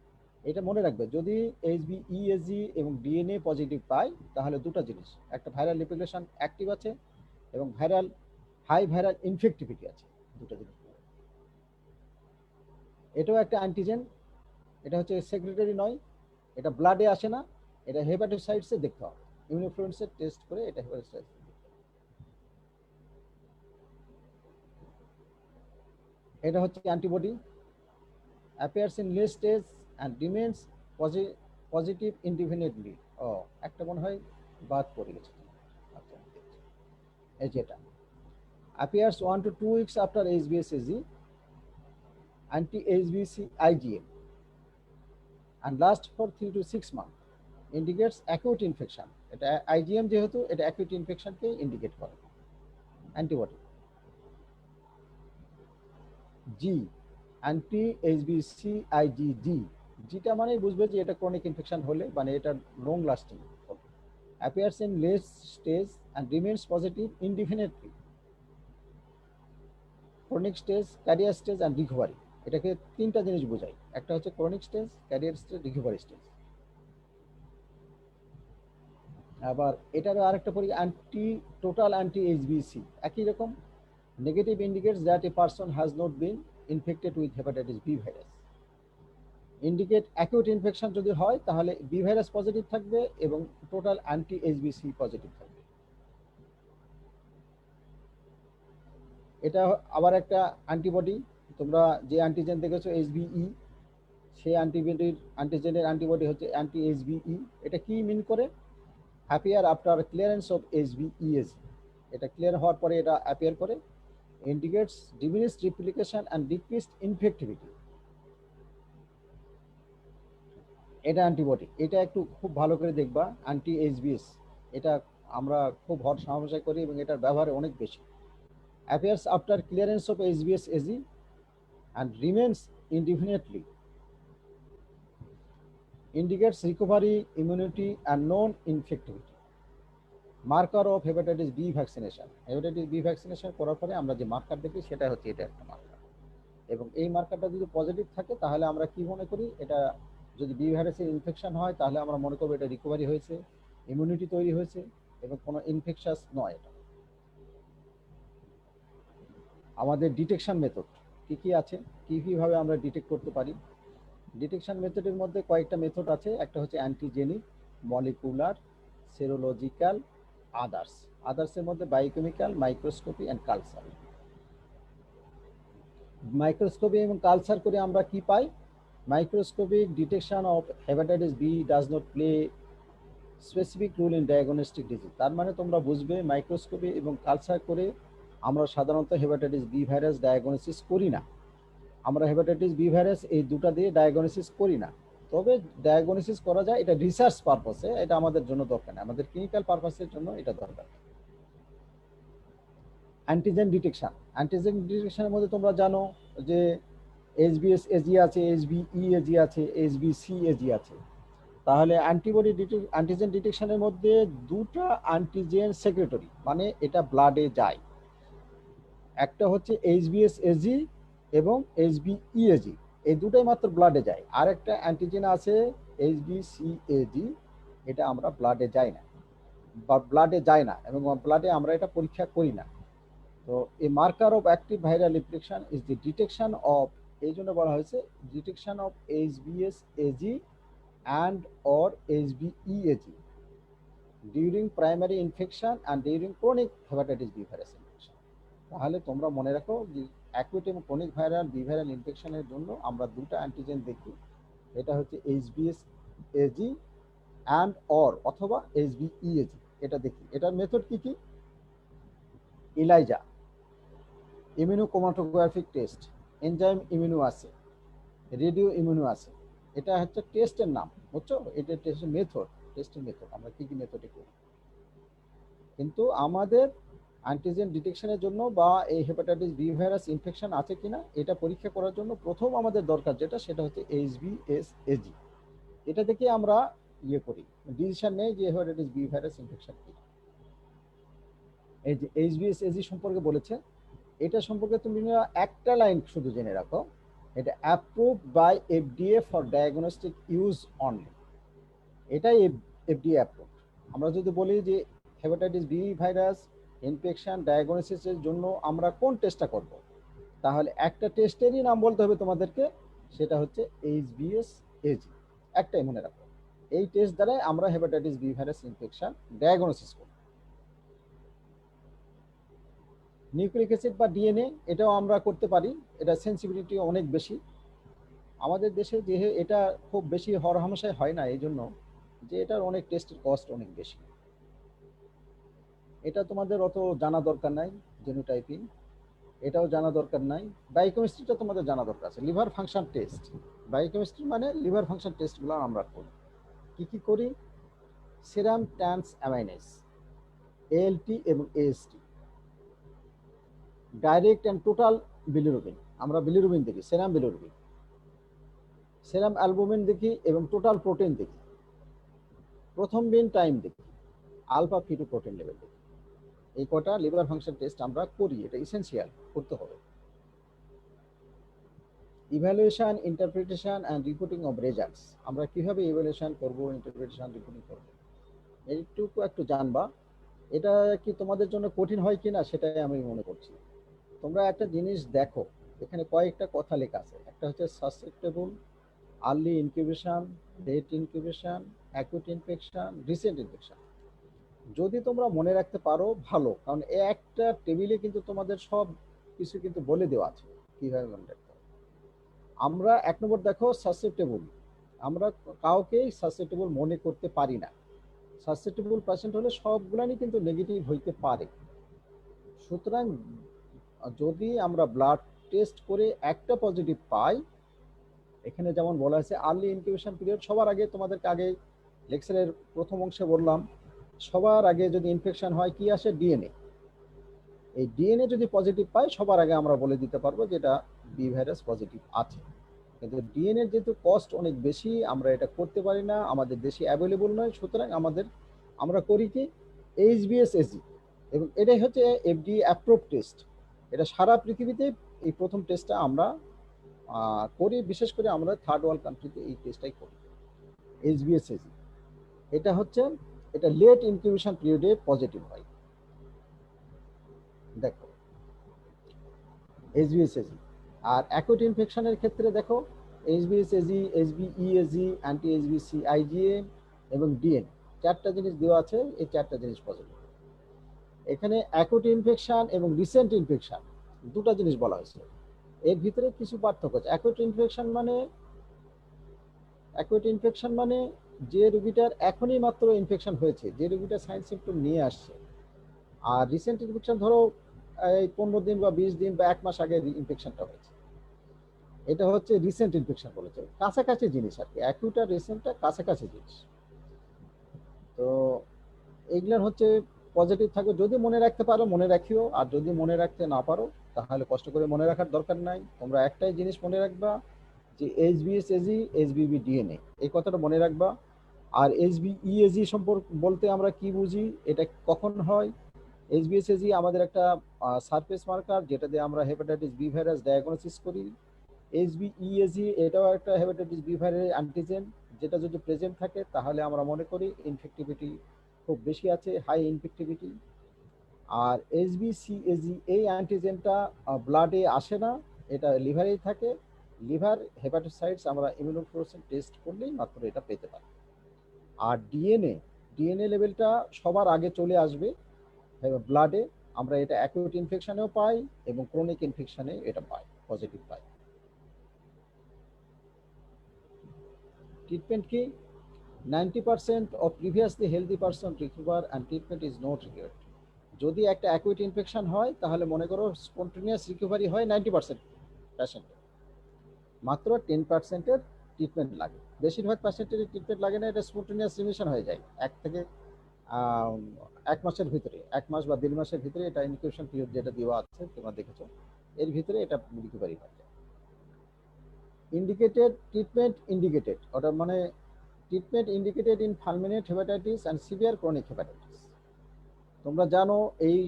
এটা মনে রাখবে, যদি HbEAg এবং ডিএনএ পজিটিভ পাই তাহলে দুটো জিনিস, একটা ভাইরাল রিপ্লিকেশন অ্যাক্টিভ আছে এবং হাই ভাইরাল ইনফেক্টিভিটি আছে, দুটো জিনিস। এটাও একটা অ্যান্টিজেন। এটা হচ্ছে সেক্রেটারি নয়, এটা ব্লাডে আসে না, এটা হেপাটোসাইটসে দেখতে হবে। ইমিউনোফ্লুরেন্সের টেস্ট করে এটা হেপাটোসাইটস। এটা হচ্ছে antibody, appears in late stage and remains positive indefinitely. ও, একটা মনে হয় বাদ পড়ে গেছে। আচ্ছা, এই যেটা appears 1 to 2 weeks after HbS-Ag, anti-HbC IgM, and last for 3 to 6 months. Indicates acute infection. এটা IgM যেহেতু এটা acute infectionকে ইন্ডিকেট করে। অ্যান্টিবডি জি, anti-HbC IgG। যেটা মানে বুঝবে যে এটা ক্রনিক ইনফেকশন হলে, মানে এটা long lasting. Appears in late stage and remains positive indefinitely. Chronic stage, carrier stage and recovery. এটাকে তিনটা জিনিস বোঝায়, একটা হচ্ছে chronic stage, carrier stage, recovery stage. আবার এটারও আরেকটা পরীক্ষা টোটাল অ্যান্টি এইচবিসি, একই রকম। Negative indicates that a person has not been infected with hepatitis B virus. Indicate acute infection যদি হয় তাহলে বি ভাইরাস পজিটিভ থাকবে এবং টোটাল অ্যান্টি এইচবিসি পজিটিভ থাকবে। এটা আবার একটা অ্যান্টিবডি, তোমরা যে অ্যান্টিজেন দেখেছো এইচবিই, সেই অ্যান্টিজেনের অ্যান্টিবডি হচ্ছে অ্যান্টি এইচবিই। এটা কি মিন করে? Appear after clearance of HBeS. এটা ক্লিয়ার হওয়ার পরে এটা অ্যাপিয়ার করে, indicates diminished replication and decreased infectivity. এটা অ্যান্টিবডি, এটা একটু খুব ভালো করে দেখবা। অ্যান্টি এইচবিএস, এটা আমরা খুব হট সমস্যায় করি এবং এটার ব্যবহার অনেক বেশি। Appears after clearance of HBs Ag and remains indefinitely, indicates recovery, immunity and non-infectivity. Marker of hepatitis B vaccination. Hepatitis B vaccination করার পরে আমরা যে মার্কার দেখি সেটা হচ্ছে এটা একটা মার্কার, এবং এই মার্কারটা যদি পজিটিভ থাকে তাহলে আমরা কি মনে করি? এটা যদি বি ভাইরাসের ইনফেকশন হয় তাহলে আমরা মনে করবো এটা রিকভারি হয়েছে, ইমিউনিটি তৈরি হয়েছে এবং কোনো ইনফেকশাস নয় এটা। আমাদের ডিটেকশন মেথড কি কি আছে, কিভাবে আমরা ডিটেক্ট করতে পারি? ডিটেকশন মেথডের মধ্যে কয়েকটা মেথড আছে। একটা হচ্ছে অ্যান্টিজেনিক, মলিকুলার, সেরোলজিক্যাল, আদার্সের মধ্যে biochemical, microscopy and culture. Microscopy এবং কালচার করে আমরা কি পাই? Microscopic detection of hepatitis B does not play specific role in diagnostic disease. তার মানে তোমরা বুঝবে মাইক্রোস্কোপি এবং কালচার করে আমরা সাধারণত হেপাটাইটিস বি ভাইরাস ডায়াগনোসিস করি না। আমরা হেপাটাইটিস বি ভাইরাস এই দুটা দিয়ে ডায়াগনোসিস করি না। তবে ডায়াগনোসিস করা যায়, এটা রিসার্চ পারপাসে, এটা আমাদের জন্য দরকার না, আমাদের ক্লিনিক্যাল পারপাসের জন্য এটা দরকার। অ্যান্টিজেন ডিটেকশনের মধ্যে তোমরা জানো যে এইচবিএস এজি আছে, এইচবিই এজি আছে, এইচবিসি এজি আছে। তাহলে অ্যান্টিজেন ডিটেকশনের মধ্যে দুটা অ্যান্টিজেন সেক্রেটরি, মানে এটা ব্লাডে যায়। একটা হচ্ছে এইচবিএস এজি এবং এইচবিইএজি, এই দুটাই মাত্র ব্লাডে যায়। আর একটা অ্যান্টিজেন আছে এইচবিসিএজি, এটা আমরা ব্লাডে যায় না এবং ব্লাডে আমরা এটা পরীক্ষা করি না। তো এই marker of active viral infection is the detection of, এই জন্য বলা হয়েছে detection of HBs Ag and or এইচবিইএজি during primary infection and during chronic hepatitis B virus infection. তাহলে তোমরা মনে রাখো যে অ্যাকুইট এবং ক্রনিক বি ভাইরাল ইনফেকশনের জন্য আমরা দুটো অ্যান্টিজেন দেখি, এটা হচ্ছে এইচবিএস এজি অ্যান্ড অর অথবা এইচবিইএজি, এটা দেখি। এটার মেথড কি কি? ইলাইজা, ইমিউনোক্রোমাটোগ্রাফিক টেস্ট, এনজাইম ইমিউনো আছে, রেডিও ইমিউনো আছে। এটা হচ্ছে টেস্টের নাম, বুঝছো? এটা টেস্টের মেথড, আমরা কি কি মেথডে করি। কিন্তু আমাদের অ্যান্টিজেন ডিটেকশনের জন্য বা এই হেপাটাইটিস বি ভাইরাস ইনফেকশন আছে কিনা এটা পরীক্ষা করার জন্য প্রথম আমাদের দরকার যেটা, সেটা হচ্ছে এইচবিএসএজি। এটা থেকে আমরা করি, ডিসিশন নেই যে হেপাটাইটিস বি ভাইরাস ইনফেকশন কি। এই যে এইচবিএসএজি সম্পর্কে বলেছে, এটা সম্পর্কে তুমি একটা লাইন শুধু জেনে রাখো, এটা approved by FDA for diagnostic use only. এটাই এফডিএ অ্যাপ্রুভড। আমরা যদি বলি যে হেপাটাইটিস বি ভাইরাস ইনফেকশন ডায়াগনোসিসের জন্য আমরা কোন টেস্টটা করব, তাহলে একটা টেস্টেরই নাম বলতে হবে তোমাদেরকে, সেটা হচ্ছে এইচবিএসএজি। একটাই মনে রাখো, এই টেস্ট দ্বারাই আমরা hepatitis B virus infection diagnosis করি। নিউক্লিক অ্যাসিড বা ডিএনএ, এটাও আমরা করতে পারি, এটা সেন্সিটিভিটি অনেক বেশি। আমাদের দেশে যেহেতু এটা খুব বেশি হরহামেশাই হয় না, এই জন্য যে এটার অনেক টেস্টের কস্ট অনেক বেশি। এটা তোমাদের অত জানা দরকার নাই। জেনোটাইপিং এটাও জানা দরকার নাই। বায়োকেমিস্ট্রিটা তোমাদের জানা দরকার আছে। লিভার ফাংশন টেস্ট, বায়োকেমিস্ট্রি মানে লিভার ফাংশন টেস্টগুলো আমরা করি। কি কি করি? সেরাম ট্রান্স অ্যামাইনেজ, এএলটি এবং AST, direct and total bilirubin, আমরা বিলিরুবিন দেখি, সেরাম বিলিরুবিন, সেরাম অ্যালবুমিন দেখি এবং টোটাল প্রোটিন দেখি, প্রথম বিন টাইম দেখি, আলফা ফিটো প্রোটিন লেভেল দেখি। এই কটা লিভার ফাংশন টেস্ট আমরা করি, এটা ইসেনশিয়াল, করতে হবে। Evaluation, interpretation and reporting of results. আমরা কিভাবে ইভ্যালুয়েশন করব, ইন্টারপ্রিটেশন, রিপোর্টিং করব, এইটুকু একটু জানবা। এটা কি তোমাদের জন্য কঠিন হয় কিনা সেটাই আমি মনে করছি। তোমরা একটা জিনিস দেখো, এখানে কয়েকটা কথা লেখা আছে। একটা হচ্ছে susceptible, early incubation, late incubation, acute infection, recent infection. যদি তোমরা মনে রাখতে পারো ভালো, কারণ এই একটা টেবিলে কিন্তু তোমাদের সব কিছু কিন্তু বলে দেওয়া আছে কিভাবে মনে রাখতে হবে। আমরা 1 নম্বর দেখো সাসেপ্টেবল। আমরা কাউকেই সাসেপ্টেবল মনে করতে পারি না। সাসেপ্টেবল পেশেন্ট হলে সবগুলানি কিন্তু নেগেটিভ হইতে পারে। সুতরাং যদি আমরা ব্লাড টেস্ট করে একটা পজিটিভ পাই, এখানে যেমন বলা হয়েছে আর্লি ইনকিউবেশন পিরিয়ড, সবার আগে তোমাদেরকে আগে লেকচারের প্রথম অংশে বললাম, সবার আগে যদি ইনফেকশন হয় কি আসে, ডিএনএ। এই ডিএনএ যদি পজিটিভ পাই, সবার আগে আমরা বলে দিতে পারবো যে এটা বি ভাইরাস পজিটিভ আছে। কিন্তু ডিএনএ যেহেতু কস্ট অনেক বেশি, আমরা এটা করতে পারি না, আমাদের দেশে অ্যাভেলেবল নয়। সুতরাং আমরা করি কি, এইচবিএসএজি, এবং এটাই হচ্ছে এফডি অ্যাপ্রুভ টেস্ট। এটা সারা পৃথিবীতে এই প্রথম টেস্টটা আমরা করি। বিশেষ করে আমরা থার্ড ওয়ার্ল্ড কান্ট্রিতে এই টেস্টটাই করি, এইচবিএসএজি। এটা লেট ইনকিউবেশন পিরিয়ডে পজিটিভ হয়। দেখো এইচবিএসএজি। আর অ্যাকুট ইনফেকশনের ক্ষেত্রে দেখো এইচবিএসএজি, এইচবিইএজি, অ্যান্টি এইচবিসি, আইজিএ এবং ডিএন, 4টা জিনিস দেওয়া আছে। এই 4টা জিনিস পজিটিভ। এখানে অ্যাকুট ইনফেকশন এবং রিসেন্ট ইনফেকশন দুটা জিনিস বলা হয়েছে। এর ভিতরে কিছু পার্থক্য আছে। অ্যাকুট ইনফেকশন মানে যে রোগীটার এখনই মাত্র ইনফেকশন হয়েছে, যে রোগীটা সাইন সিম্পটম নিয়ে আসছে। আর রিসেন্ট ইনফেকশন ধরো এই 15 দিন বা 20 দিন বা 1 মাস আগে ইনফেকশনটা হয়েছে, এটা হচ্ছে রিসেন্ট ইনফেকশন বলেছে। কাছাকাছি জিনিস আর কি, অ্যাকিউট আর রিসেন্টটা কাছাকাছি জিনিস। তো এইগুলোর হচ্ছে পজিটিভ থাকবে। যদি মনে রাখতে পারো মনে রাখিও, আর যদি মনে রাখতে না পারো তাহলে কষ্ট করে মনে রাখার দরকার নাই। তোমরা একটাই জিনিস মনে রাখবা যে এইচবিএসএজি, এইচবিভি, ডিএনএ, এই কথাটা মনে রাখবা। আর এইচবিইএজি সম্পর্ক বলতে আমরা কি বুঝি, এটা কখন হয়। এইচবিএসএজি আমাদের একটা সারফেস মার্কার, যেটা দিয়ে আমরা হেপাটাইটিস বি ভাইরাস ডায়াগনোসিস করি। এইচবিইএজি এটাও একটা হেপাটাইটিস বি ভাইরাস অ্যান্টিজেন, যেটা যদি প্রেজেন্ট থাকে তাহলে আমরা মনে করি ইনফেক্টিভিটি খুব বেশি আছে, হাই ইনফেক্টিভিটি। আর এইচবিসিএজি এই অ্যান্টিজেনটা ব্লাডে আসে না, এটা লিভারেই থাকে। লিভার হেপাটোসাইটস আমরা ইমিউনোফ্লুরেসেন্ট টেস্ট করলেই মাত্র এটা পেতে পারি। আর ডিএনএ লেভেলটা সবার আগে চলে আসবে ব্লাডে। আমরা এটা অ্যাকিউট ইনফেকশনেও পাই এবং ক্রনিক ইনফেকশনে এটা পাই, পজিটিভ পাই। ট্রিটমেন্ট কি? 90% of previously healthy person recover and treatment is not required. যদি একটা অ্যাকুইট ইনফেকশন হয় তাহলে মনে করো স্পন্টেনিয়াস রিকভারি হয় 90% পেশেন্টের, মাত্র 10%-এর ট্রিটমেন্ট লাগে। বেশিরভাগ পেশেন্টের ট্রিটমেন্ট লাগে না, এটা স্পন্টেনিয়াস রিমিশন হয়ে যায় 1 মাসের ভিতরে, 1 মাস বা 1.5 মাসের ভিতরে। এটা ইনকিউবেশন পিরিয়ড যেটা দেওয়া আছে তোমরা দেখেছো, এর ভিতরে এটা রিকভারি হয়ে যায়। ইন্ডিকেটেড ট্রিটমেন্ট, ইন্ডিকেটেড ওটা মানে treatment indicated in fulminant hepatitis and severe chronic hepatitis. তোমরা জানো এই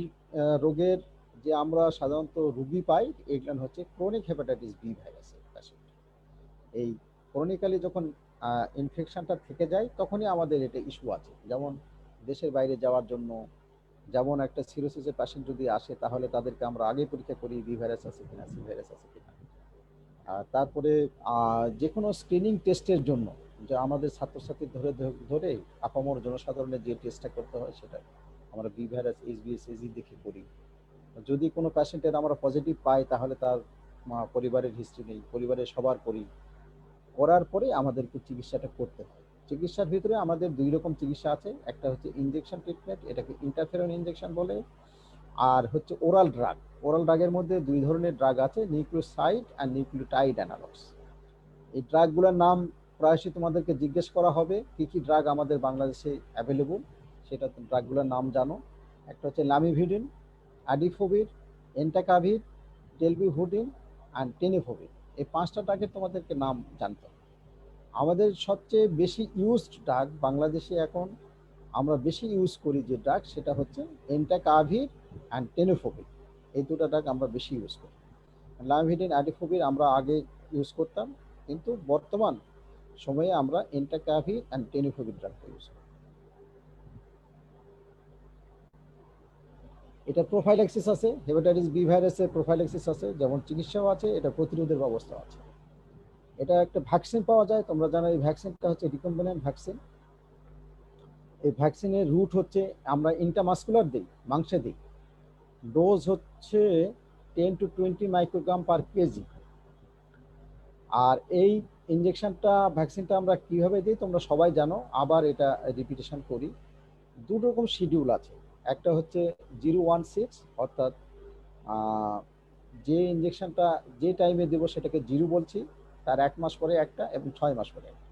রোগের যে আমরা সাধারণত রোগী পাই, এগুলো হচ্ছে ক্রনিক হেপাটাইটিস বি ভাইরাসের পেশেন্ট। এই ক্রনিক্যালি যখন ইনফেকশনটা থেকে যায় তখনই আমাদের এটা ইস্যু আছে। যেমন দেশের বাইরে যাওয়ার জন্য, যেমন একটা সিরোসিসের পেশেন্ট যদি আসে তাহলে তাদেরকে আমরা আগে পরীক্ষা করি বি ভাইরাস আছে কিনা, সি ভাইরাস আছে কিনা। তারপরে যে কোনো স্ক্রিনিং টেস্টের জন্য, যা আমাদের ছাত্রছাত্রী ধরে ধরে আপামর জনসাধারণের যে টেস্টটা করতে হয় সেটা আমরা বি ভাইরাস, এইচবিএসএজি দেখে করি। যদি কোনো পেশেন্টের আমরা পজিটিভ পাই তাহলে তার পরিবারের হিস্ট্রি নেই, পরিবারের সবার করি, করার পরে আমাদেরকে চিকিৎসাটা করতে হয়। চিকিৎসার ভিতরে আমাদের 2 রকম চিকিৎসা আছে। একটা হচ্ছে ইনজেকশন ট্রিটমেন্ট, এটাকে ইন্টারফেরন ইনজেকশন বলে। আর হচ্ছে ওরাল ড্রাগ। ওরাল ড্রাগের মধ্যে 2 ধরনের ড্রাগ আছে, নিউক্লিওসাইড আর নিউক্লিওটাইড অ্যানালগস। এই ড্রাগগুলোর নাম প্রায়শই তোমাদেরকে জিজ্ঞেস করা হবে, কি কি ড্রাগ আমাদের বাংলাদেশে অ্যাভেলেবল, সেটা ড্রাগগুলোর নাম জানো। একটা হচ্ছে লামিভিডিন, অ্যাডিফোভির, এন্টাকাভির, টেলবিভুডিন অ্যান্ড টেনিফোভির। এই 5টা ড্রাগের তোমাদেরকে নাম জানতে হবে। আমাদের সবচেয়ে বেশি ইউজড ড্রাগ বাংলাদেশে এখন আমরা বেশি ইউজ করি যে ড্রাগ, সেটা হচ্ছে এন্টাকাভির অ্যান্ড টেনিফোভির। এই 2টা ড্রাগ আমরা বেশি ইউজ করি। লামিভিডিন, অ্যাডিফোভির আমরা আগে ইউজ করতাম, কিন্তু বর্তমান সময়ে আমরা এন্টাকাভির অ্যান্ড টেনিফোভির ড্রাগটা ইউজ করি। এটা প্রোফাইল্যাক্সিস আছে, হেপাটাইটিস বি ভাইরাসের প্রোফাইল্যাক্সিস আছে, যেমন চিকিৎসাও আছে, এটা প্রতিরোধের ব্যবস্থা আছে। এটা একটা ভ্যাকসিন পাওয়া যায়, তোমরা জানো এই ভ্যাকসিনটা হচ্ছে রিকম্বিনেন্ট ভ্যাকসিন। এই ভ্যাকসিনের রুট হচ্ছে আমরা ইন্টারমাস্কুলার দিই, মাংসে দিই। ডোজ হচ্ছে 10 to 20 মাইক্রোগ্রাম পার কেজি। আর এই ইঞ্জেকশনটা ভ্যাকসিনটা আমরা কিভাবে দিই তোমরা সবাই জানো, আবার এটা রিপিটেশন করি। দু রকম শিডিউল আছে। একটা হচ্ছে 016, অর্থাৎ যে ইঞ্জেকশনটা যে টাইমে দেবো সেটাকে 0 বলছি, তার 1 মাস পরে একটা এবং 6 মাস পরে একটা।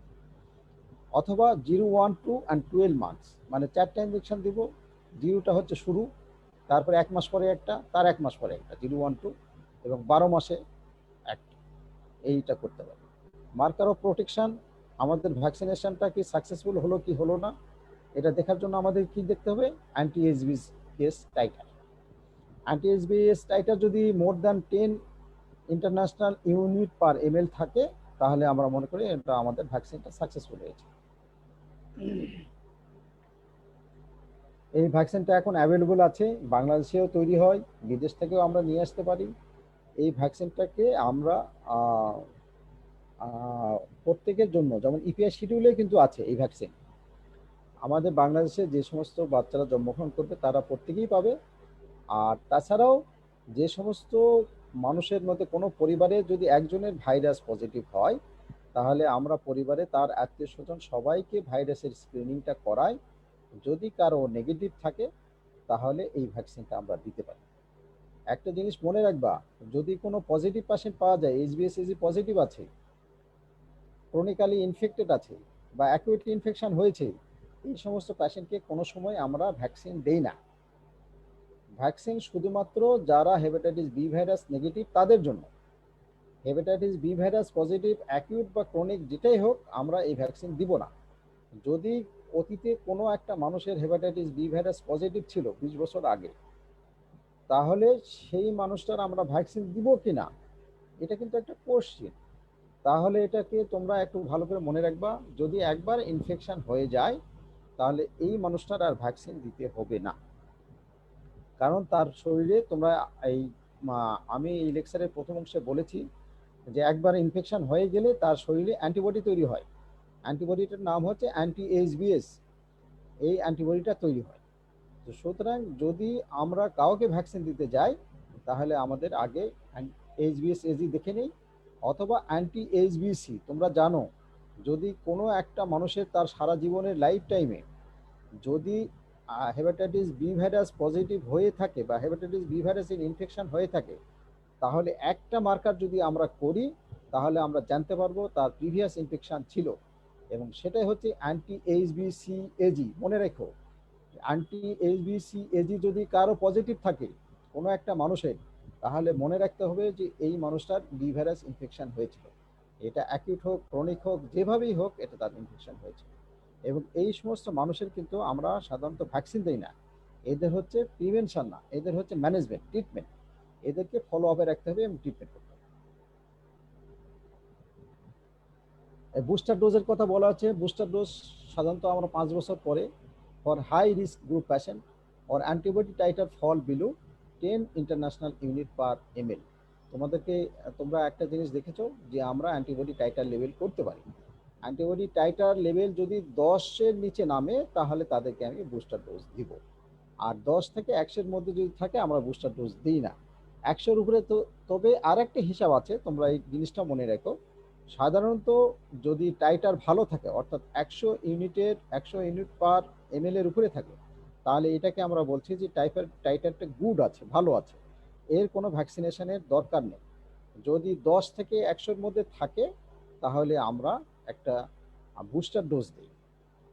অথবা 012 and 12 মান্থস, মানে 4টা ইঞ্জেকশন দিব। 0টা হচ্ছে শুরু, তারপরে 1 মাস পরে একটা, তার 1 মাস পরে একটা, 012, এবং 12 মাসে একটা। এইটা করতে পারি। মার্কার অফ প্রোটেকশন, আমাদের ভ্যাকসিনেশনটা কি সাকসেসফুল হলো কি হলো না, এটা দেখার জন্য আমাদের কি দেখতে হবে, anti HBs titer. Anti HBs titer যদি more than 10 international unit per ml থাকে, তাহলে আমরা মনে করি এটা আমাদের ভ্যাকসিনটা সাকসেসফুল হয়েছে। এই ভ্যাকসিনটা এখন অ্যাভেলেবল আছে, বাংলাদেশেও তৈরি হয়, বিদেশ থেকেও আমরা নিয়ে আসতে পারি। এই ভ্যাকসিনটাকে আমরা প্রত্যেকের জন্য, যেমন ইপিআই শিডিউলে কিন্তু আছে এই ভ্যাকসিন। আমাদের বাংলাদেশে যে সমস্ত বাচ্চারা জন্মগ্রহণ করবে তারা প্রত্যেকেই পাবে। আর তাছাড়াও যে সমস্ত মানুষের মধ্যে কোনো পরিবারে যদি একজনের ভাইরাস পজিটিভ হয়, তাহলে আমরা পরিবারে তার আত্মীয় স্বজন সবাইকে ভাইরাসের স্ক্রিনিংটা করাই। যদি কারো নেগেটিভ থাকে তাহলে এই ভ্যাকসিনটা আমরা দিতে পারি। একটা জিনিস মনে রাখবা, যদি কোনো পজিটিভ পেশেন্ট পাওয়া যায়, এইচবিএসএজি পজিটিভ আছে, ক্রনিক্যালি ইনফেক্টেড আছে, বা অ্যাকুইট ইনফেকশন হয়েছে, এই সমস্ত পেশেন্টকে কোনো সময় আমরা ভ্যাকসিন দেই না। ভ্যাকসিন শুধুমাত্র যারা হেপাটাইটিস বি ভাইরাস নেগেটিভ তাদের জন্য। Hepatitis B virus positive acute বা ক্রনিক যেটাই হোক, আমরা এই ভ্যাকসিন দিব না। যদি অতীতে কোনো একটা মানুষের হেপাটাইটিস বি ভাইরাস পজিটিভ ছিল 20 বছর আগে, তাহলে সেই মানুষটার আমরা ভ্যাকসিন দিব কিনা, এটা কিন্তু একটা কোশ্চেন। তাহলে এটাকে তোমরা একটু ভালো করে মনে রাখবা, যদি একবার ইনফেকশন হয়ে যায় তাহলে এই মানুষটার আর ভ্যাকসিন দিতে হবে না। কারণ তার শরীরে তোমরা এই আমি এই লেকচারের প্রথম অংশে বলেছি যে একবার ইনফেকশন হয়ে গেলে তার শরীরে অ্যান্টিবডি তৈরি হয়। অ্যান্টিবডিটার নাম হচ্ছে অ্যান্টি এইচবিএস। এই অ্যান্টিবডিটা তৈরি হয়। তো সুতরাং যদি আমরা কাউকে ভ্যাকসিন দিতে যাই, তাহলে আমাদের আগে এইচবিএস এজি দেখে নেই, অথবা অ্যান্টি এইচবিসি। তোমরা জানো, যদি কোনো একটা মানুষের তার সারা জীবনের লাইফ টাইমে যদি হেপাটাইটিস বি ভাইরাস পজিটিভ হয়ে থাকে বা হেপাটাইটিস বি ভাইরাসের ইনফেকশন হয়ে থাকে, তাহলে একটা মার্কার যদি আমরা করি, তাহলে আমরা জানতে পারবো তার প্রিভিয়াস ইনফেকশন ছিল, এবং সেটাই হচ্ছে অ্যান্টি এইচবিসি এজি। মনে রেখো, অ্যান্টি এইচবিসি এজি যদি কারো পজিটিভ থাকে কোনো একটা মানুষের, তাহলে মনে রাখতে হবে যে এই মানুষটার বি ভাইরাস ইনফেকশন হয়েছিল। এটা অ্যাকিউট হোক, ক্রনিক হোক, যেভাবেই হোক, এটা তার ইনফেকশন হয়েছে। এবং এই সমস্ত মানুষের কিন্তু আমরা সাধারণত ভ্যাকসিন দিই না। এদের হচ্ছে প্রিভেনশন না, এদের হচ্ছে ম্যানেজমেন্ট, ট্রিটমেন্ট। এদেরকে ফলো আপে রাখতে হবে এবং ট্রিটমেন্ট করতে হবে। বুস্টার ডোজের কথা বলা হচ্ছে। বুস্টার ডোজ সাধারণত আমরা 5 বছর পরে, for high risk group patient or antibody titer fall below 10 international unit per mL. তোমরা একটা জিনিস দেখেছো যে আমরা অ্যান্টিবডি টাইটার লেভেল করতে পারি। অ্যান্টিবডি টাইটার লেভেল যদি 10-এর নিচে নামে, তাহলে তাদেরকে আমি বুস্টার ডোজ দিব। আর 10 থেকে 100-এর মধ্যে যদি থাকে, আমরা বুস্টার ডোজ দিই না। 100-এর উপরে তো তবে আর একটা হিসাব আছে, তোমরা এই জিনিসটা মনে রাখো। সাধারণত যদি টাইটার ভালো থাকে, অর্থাৎ 100 ইউনিট পার এমএল এর উপরে থাকে, তাহলে এটাকে আমরা বলছি যে টাইটারটা গুড আছে, ভালো আছে, এর কোনো ভ্যাকসিনেশনের দরকার নেই। যদি 10 থেকে 100-এর মধ্যে থাকে, তাহলে আমরা একটা বুস্টার ডোজ দিই।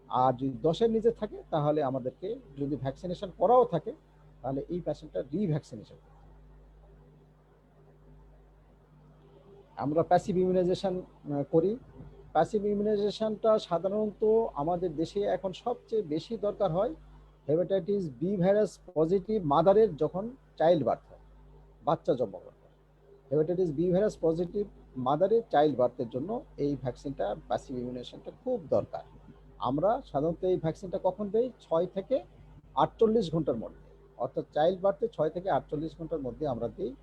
আর যদি 10-এর নিচে থাকে, তাহলে আমাদেরকে, যদি ভ্যাকসিনেশন করাও থাকে, তাহলে এই পেশেন্টটা রিভ্যাকসিনেশন। আমরা প্যাসিভ ইমিউনাইজেশন করি। প্যাসিভ ইমিউনাইজেশনটা সাধারণত আমাদের দেশে এখন সবচেয়ে বেশি দরকার হয় হেপাটাইটিস বি ভাইরাস পজিটিভ মাদারের যখন চাইল্ড বার্থ হয়, বাচ্চা জন্মগ্রহণ করে। হেপাটাইটিস বি ভাইরাস পজিটিভ মাদারের চাইল্ড বার্থের জন্য এই ভ্যাকসিনটা, প্যাসিভ ইমিউনেশনটা খুব দরকার। আমরা সাধারণত এই ভ্যাকসিনটা কখন দেই? 6 থেকে 48 ঘন্টার মধ্যে, অর্থাৎ চাইল্ড বার্থে 6 থেকে 48 ঘন্টার মধ্যে আমরা দিই।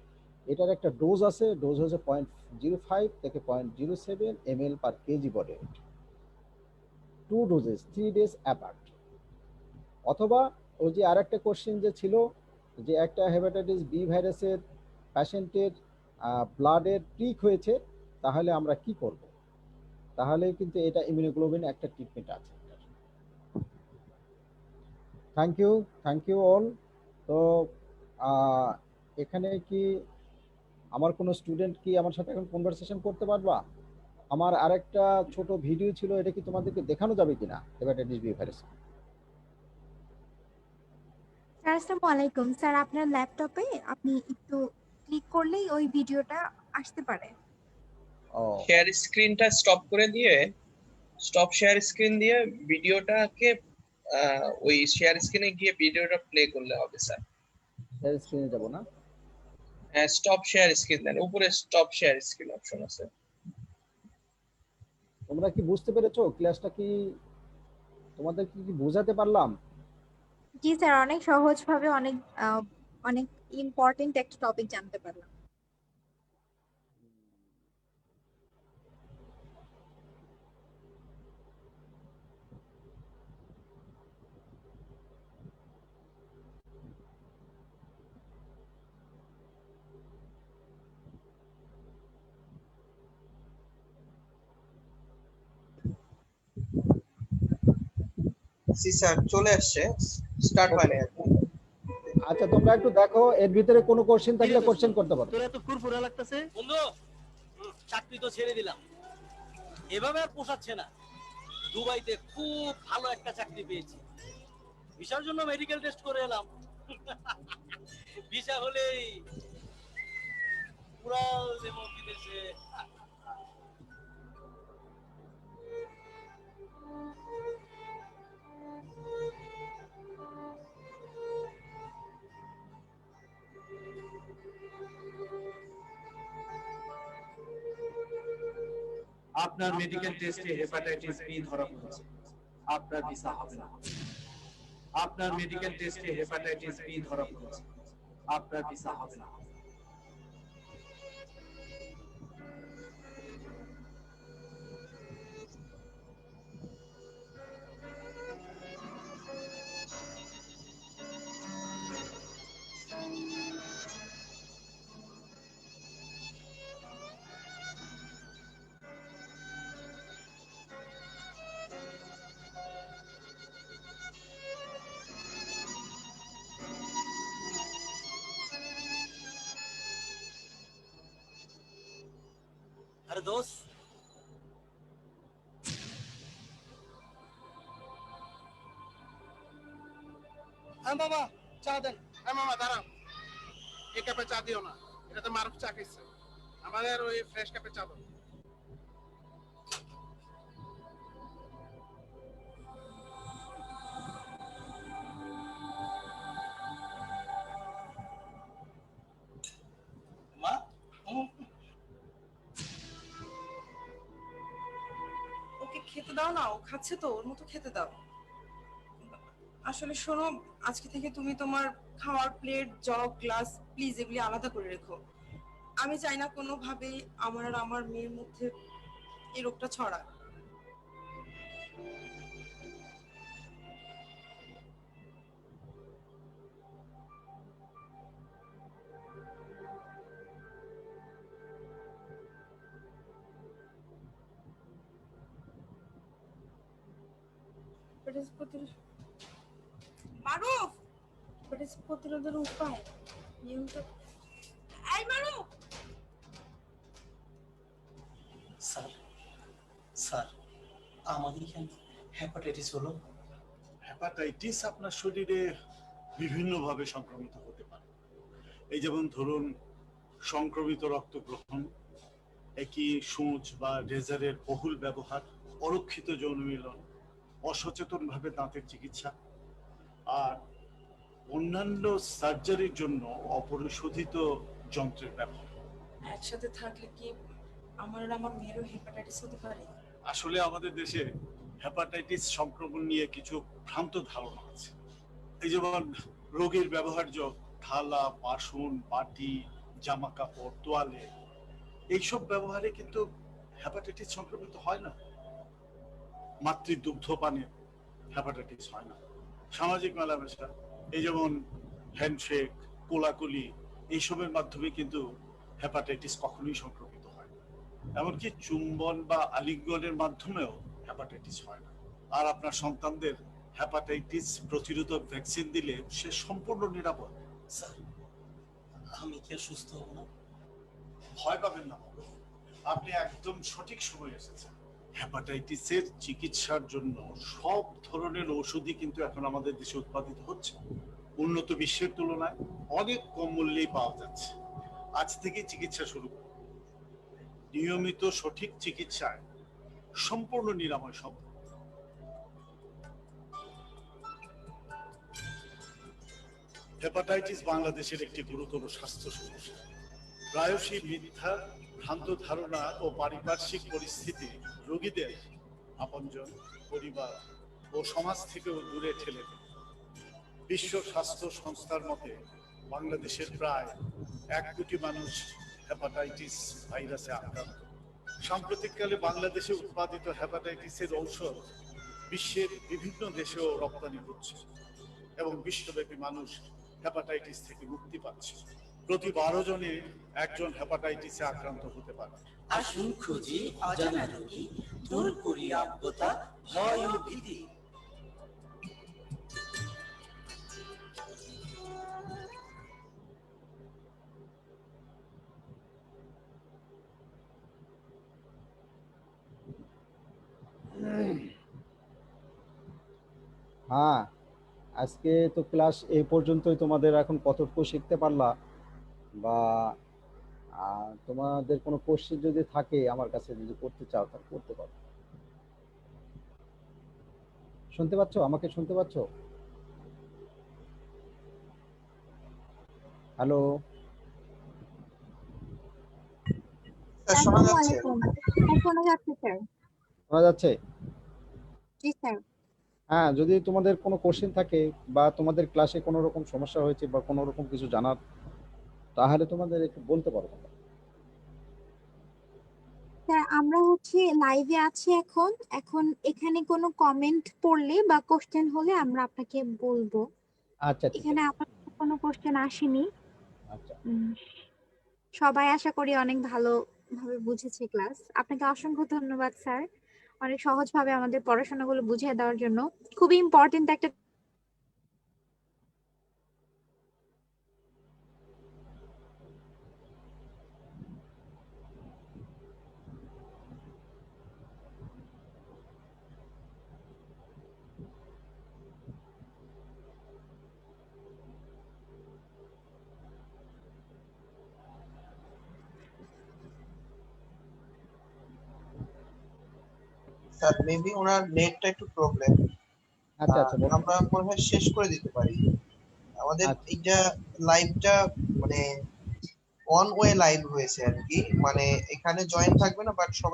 এটার একটা ডোজ আছে, ডোজ হচ্ছে 0.05 থেকে 0.07 ml per kg body weight, 2 doses 3 days apart. অথবা ওই যে আরেকটা কোশ্চেন যে ছিল, যে একটা হেপাটাইটিস বি ভাইরাসের প্যাশেন্টের ব্লাডের প্রিক হয়েছে, তাহলে আমরা কি করব? তাহলে কিন্তু এটা ইমিউনোগ্লোবিন একটা ট্রিটমেন্ট আছে। Thank you all. তো এখানে কি আমার কোনো স্টুডেন্ট কি আমার সাথে এখন কনভারসেশন করতে পারবা? আমার আরেকটা ছোট ভিডিও ছিল, এটা কি তোমাদেরকে দেখানো যাবে কিনা হেপাটাইটিস বি ভাইরাস? স্যার আসসালামু আলাইকুম। স্যার আপনার ল্যাপটপে আপনি একটু ক্লিক করলেই ওই ভিডিওটা আসতে পারে। ও শেয়ার স্ক্রিনটা স্টপ করে দিয়ে, স্টপ শেয়ার স্ক্রিন দিয়ে ভিডিওটাকে ওই শেয়ার স্ক্রিনে গিয়ে ভিডিওটা প্লে করলে হবে স্যার। শেয়ার স্ক্রিনে যাব না? স্টপ শেয়ার স্ক্রিন দেন, উপরে স্টপ শেয়ার স্ক্রিন অপশন আছে। তোমরা কি বুঝতে পেরেছো ক্লাসটা? কি তোমাদের কি বোঝাতে পারলাম? জি স্যার, অনেক সহজভাবে অনেক ইম্পর্টেন্ট একটা টপিক জানতে পারলাম। জি স্যার, চলে আসছে, স্টার্ট হয় না এখন। আচ্ছা, তোমরা একটু দেখো, এর ভিতরে কোনো কোশ্চেন থাকলে কোশ্চেন করতে পারো। তোর এত ফুরফুরা লাগতেছে বন্ধু, চাকরি তো ছেড়ে দিলাম, এভাবে আর পোষাচ্ছে না। দুবাইতে খুব ভালো একটা চাকরি পেয়েছি, ভিসার জন্য মেডিকেল টেস্ট করে এলাম। ভিসা হলেই উড়াল দেবো বিদেশে। আপনার মেডিকেল টেস্টে হেপাটাইটিস বি ধরা পড়েছে, আপনার ভিসা হবে না। আপনার মেডিকেল টেস্টে হেপাটাইটিস বি ধরা পড়েছে, আপনার ভিসা হবে না। আরে দোস্ত, মামা চা দেন। মামা দাঁড়াও, এই কাপে চা দিও না, এটা তো মারুফ চা খাইছে। আমাদের ওই ফ্রেশ কাপে চা দাও। মা ওকে খেতে দাও না, ও খাচ্ছে তো, ওর মতো খেতে দাও। আসলে শোনো, আজকে থেকে তুমি তোমার খাওয়ার প্লেট, জগ, গ্লাস প্লিজ এগুলি আলাদা করে রেখো। আমি চাই না কোনোভাবেই আমার আর আমার মেয়ের মধ্যে এই রোগটা ছড়ায়। মারুফ, প্রতিরোধের উপায় নিয়মিত। এই মারুফ, স্যার, স্যার আমাদের এখানে হেপাটাইটিস হলো। হেপাটাইটিস আপনার শরীরে বিভিন্নভাবে সংক্রমিত হতে পারে। এই যেমন ধরুন, সংক্রমিত রক্ত গ্রহণ, একই সূঁচ বা রেজারের বহুল ব্যবহার, অরক্ষিত যৌন মিলন, অসচেতনভাবে দাঁতের চিকিৎসা, আর অন্যান্য সার্জারির জন্য অপরিশোধিত যন্ত্রের ব্যবহার। একসাথে থাকলে কি আমার আর আমার মেয়েরও হেপাটাইটিস হতে পারে? আসলে আমাদের দেশে হেপাটাইটিস সংক্রমণ নিয়ে কিছু ভ্রান্ত ধারণা আছে। এই যেমন রোগীর ব্যবহার্য থালা, বাসন, বাটি, জামা কাপড়, তোয়ালে এইসব ব্যবহারে কিন্তু হেপাটাইটিস সংক্রমিত হয় না। মাতৃদুগ্ধ পানে হেপাটাইটিস হয় না। সামাজিক মেলামেশা, এই যেমন হ্যান্ডশেক, কোলাকুলি, এইসবের মাধ্যমে কিন্তু হেপাটাইটিস কখনোই সংক্রমিত হয় না। এমনকি চুম্বন বা আলিঙ্গনের মাধ্যমেও হেপাটাইটিস হয় না। আর আপনার সন্তানদের হেপাটাইটিস প্রতিরোধক ভ্যাকসিন দিলে সে সম্পূর্ণ নিরাপদ। স্যার, আমি কি আর সুস্থ হব না? ভয় পাবেন না বাবু, আপনি একদম সঠিক সময় এসেছেন। হেপাটাইটিসের চিকিৎসার জন্য সব ধরনের ওষুধই কিন্তু এখন আমাদের দেশে উৎপাদিত হচ্ছে। উন্নত বিশ্বের তুলনায় অনেক কম মূল্যেই পাওয়া যাচ্ছে। আজ থেকে চিকিৎসা শুরু করুন। নিয়মিত সঠিক চিকিৎসায় সম্পূর্ণ নিরাময় সম্ভব। হেপাটাইটিস বাংলাদেশের একটি গুরুতর স্বাস্থ্য সমস্যা। প্রায়শই মিথ্যা, ভ্রান্ত ধারণা ও পারিপার্শ্বিক পরিস্থিতি রোগীদের আপনজন, পরিবার ও সমাজ থেকেও দূরে ঠেলে দেয়। বিশ্ব স্বাস্থ্য সংস্থার মতে বাংলাদেশের প্রায় 1 কোটি মানুষ হেপাটাইটিস ভাইরাসে আক্রান্ত। সাম্প্রতিককালে বাংলাদেশে উৎপাদিত হেপাটাইটিসের ঔষধ বিশ্বের বিভিন্ন দেশেও রপ্তানি হচ্ছে এবং বিশ্বব্যাপী মানুষ হেপাটাইটিস থেকে মুক্তি পাচ্ছে। প্রতি 12 জনে একজন হেপাটাইটিসে আক্রান্ত হতে পারে। আসুন খুঁজি অজানা রোগী, দূর করি অজ্ঞতা, ভয় ও ভীতি। হ্যাঁ, আজকে তো ক্লাস এই পর্যন্তই। তোমাদের এখন কতটুকু শিখতে পারলা, বা তোমাদের কোনো কোশ্চেন যদি থাকে আমার কাছে যদি করতে চাও তাহলে করতে পারো। শুনতে পাচ্ছ? আমাকে শুনতে পাচ্ছ? হ্যালো, শোনা আসসালামু যাচ্ছে? আলাইকুম। হ্যাঁ, শোনা যাচ্ছে স্যার। শোনা যাচ্ছে? জি স্যার। হ্যাঁ, যদি তোমাদের কোনো কোশ্চেন থাকে বা তোমাদের ক্লাসে কোনো রকম সমস্যা হয়েছে বা কোনো রকম কিছু জানার, তাহলে তোমাদের একটু বলতে পারো। স্যার, আমরা হচ্ছে লাইভে আছি এখন। এখন এখানে কোনো কমেন্ট পড়লে বা কোশ্চেন হলে আমরা আপনাকে বলবো। আচ্ছা, ঠিক এখানে আছে। আমার কোনো কোশ্চেন আসেনি। আচ্ছা, সবাই আশা করি অনেক ভালোভাবে বুঝেছে ক্লাস। আপনাকে অসংখ্য ধন্যবাদ স্যার, অনেক সহজভাবে আমাদের পড়াশোনাগুলো বুঝিয়ে দেওয়ার জন্য। খুবই ইম্পর্টেন্ট একটা স্যার, মেবি ওনার নেটটা একটু প্রবলেম। আচ্ছা, আচ্ছা, বলো। আমরা মনে হয় শেষ করে দিতে পারি আমাদের আচ্ছা, এইটা লাইভটা, মানে অন ওয়ে লাইভ হয়েছে আর কি, মানে এখানে জয়েন থাকবে না বাট